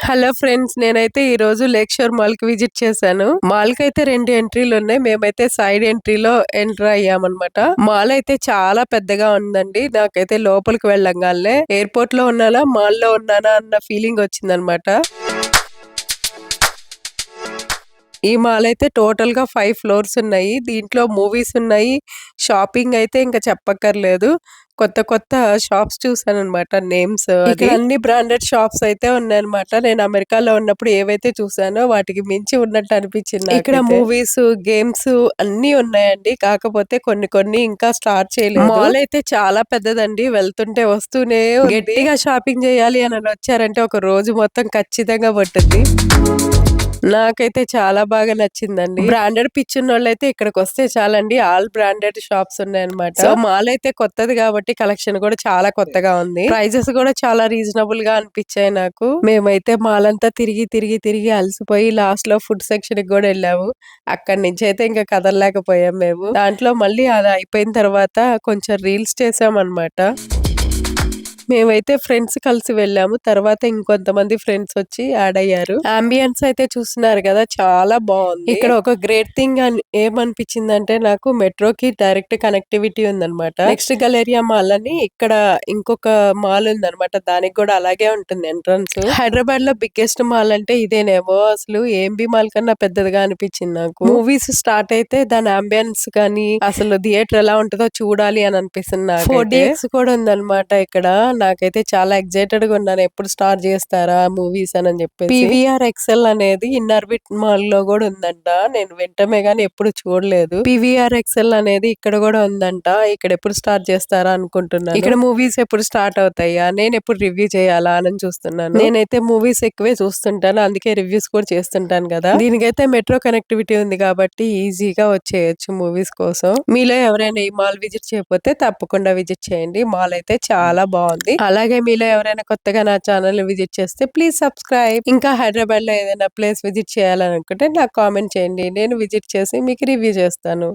Hello friends, నేనైతే ఈ రోజు లేక్ షోర్ మాల్ కి విజిట్ చేశాను. మాల్ కి అయితే 2 ఎంట్రీలు ఉన్నాయి. మేమైతే సైడ్ ఎంట్రీలో ఎంటర్ అయ్యామన్నమాట. మాల్ అయితే చాలా పెద్దగా ఉందండి. నాకైతే లోపలికి వెళ్ళంగానే ఎయిర్పోర్ట్ లో ఉన్నానా మాల్ లో ఉన్నానా అన్న ఫీలింగ్ వచ్చిందనమాట. ఈ మాల్ అయితే టోటల్ గా 5 ఫ్లోర్స్ ఉన్నాయి. దీంట్లో మూవీస్ ఉన్నాయి. షాపింగ్ అయితే ఇంకా చెప్పక్కర్లేదు. కొత్త కొత్త షాప్స్ చూసానన్నమాట. నేమ్స్ ఇక్కడ అన్ని బ్రాండెడ్ షాప్స్ అయితే ఉన్నాయన్నమాట. నేను అమెరికాలో ఉన్నప్పుడు ఏవైతే చూసానో వాటికి మించి ఉన్నట్టు అనిపించింది. ఇక్కడ మూవీస్, గేమ్స్ అన్ని ఉన్నాయండి. కాకపోతే కొన్ని కొన్ని ఇంకా స్టార్ట్ చేయలేదు. మాల్ అయితే చాలా పెద్దదండి. వెళ్తుంటే వస్తూనే గట్టిగా షాపింగ్ చేయాలి అని వచ్చారంటే ఒక రోజు మొత్తం ఖచ్చితంగా పట్టుద్ది. నాకైతే చాలా బాగా నచ్చిందండి. బ్రాండెడ్ పిచ్చున్నోళ్ళైతే ఇక్కడికి వస్తే చాలండి. ఆల్ బ్రాండెడ్ షాప్స్ ఉన్నాయన్నమాట. సో మాల్ అయితే కొత్తది కాబట్టి కలెక్షన్ కూడా చాలా కొత్తగా ఉంది. ప్రైజెస్ కూడా చాలా రీజనబుల్ గా అనిపించాయి నాకు. మేమైతే మాల్ అంతా తిరిగి తిరిగి తిరిగి అలసిపోయి లాస్ట్ లో ఫుడ్ సెక్షన్ కి కూడా వెళ్ళాము. అక్కడి నుంచి అయితే ఇంకా కదలలేకపోయాం మేము. దాంట్లో మళ్ళీ అది అయిపోయిన తర్వాత కొంచెం రీల్స్ చేసామన్నమాట. మేమైతే ఫ్రెండ్స్ కలిసి వెళ్ళాము. తర్వాత ఇంకొంతమంది ఫ్రెండ్స్ వచ్చి యాడ్ అయ్యారు. అంబియన్స్ అయితే చూస్తున్నారు కదా, చాలా బాగుంది. ఇక్కడ ఒక గ్రేట్ థింగ్ అని ఏమనిపించిందంటే నాకు మెట్రోకి డైరెక్ట్ కనెక్టివిటీ ఉందన్నమాట. నెక్స్ట్ గలేరియా మాల్ అని ఇక్కడ ఇంకొక మాల్ ఉందన్నమాట. దానికి కూడా అలాగే ఉంటుంది ఎంట్రన్స్. హైదరాబాద్ లో బిగ్గెస్ట్ మాల్ అంటే ఇదేనేమో. అసలు ఏంబి మాల్ కన్నా పెద్దదిగా అనిపించింది నాకు. మూవీస్ స్టార్ట్ అయితే దాని అంబియన్స్ కానీ అసలు థియేటర్ ఎలా ఉంటుందో చూడాలి అని అనిపిస్తుంది నాకు. 4DX కూడా ఉందన్నమాట ఇక్కడ. నాకైతే చాలా ఎక్సైటెడ్ గా ఉన్నాను. ఎప్పుడు స్టార్ట్ చేస్తారా మూవీస్ అని చెప్పేసి. PVR XL అనేది ఇన్నర్బిట్ మాల్ లో కూడా ఉందంట. నేను వింటమే గానీ ఎప్పుడు చూడలేదు. PVR XL అనేది ఇక్కడ కూడా ఉందంట. ఇక్కడ ఎప్పుడు స్టార్ట్ చేస్తారా అనుకుంటున్నాను. ఇక్కడ మూవీస్ ఎప్పుడు స్టార్ట్ అవుతాయా, నేను ఎప్పుడు రివ్యూ చేయాలా అని చూస్తున్నాను. నేనైతే మూవీస్ ఎక్కువే చూస్తుంటాను. అందుకే రివ్యూస్ కూడా చేస్తుంటాను కదా. దీనికైతే మెట్రో కనెక్టివిటీ ఉంది కాబట్టి ఈజీగా వచ్చేయచ్చు మూవీస్ కోసం. మీలో ఎవరైనా ఈ మాల్ విజిట్ చేయకపోతే తప్పకుండా విజిట్ చేయండి. మాల్ అయితే చాలా బాగుంది. అలాగే మీలో ఎవరైనా కొత్తగా నా ఛానల్ విజిట్ చేస్తే ప్లీజ్ సబ్స్క్రైబ్. ఇంకా హైదరాబాద్ లో ఏదైనా ప్లేస్ విజిట్ చేయాలనుకుంటే నాకు కామెంట్ చేయండి. నేను విజిట్ చేసి మీకు రివ్యూ చేస్తాను.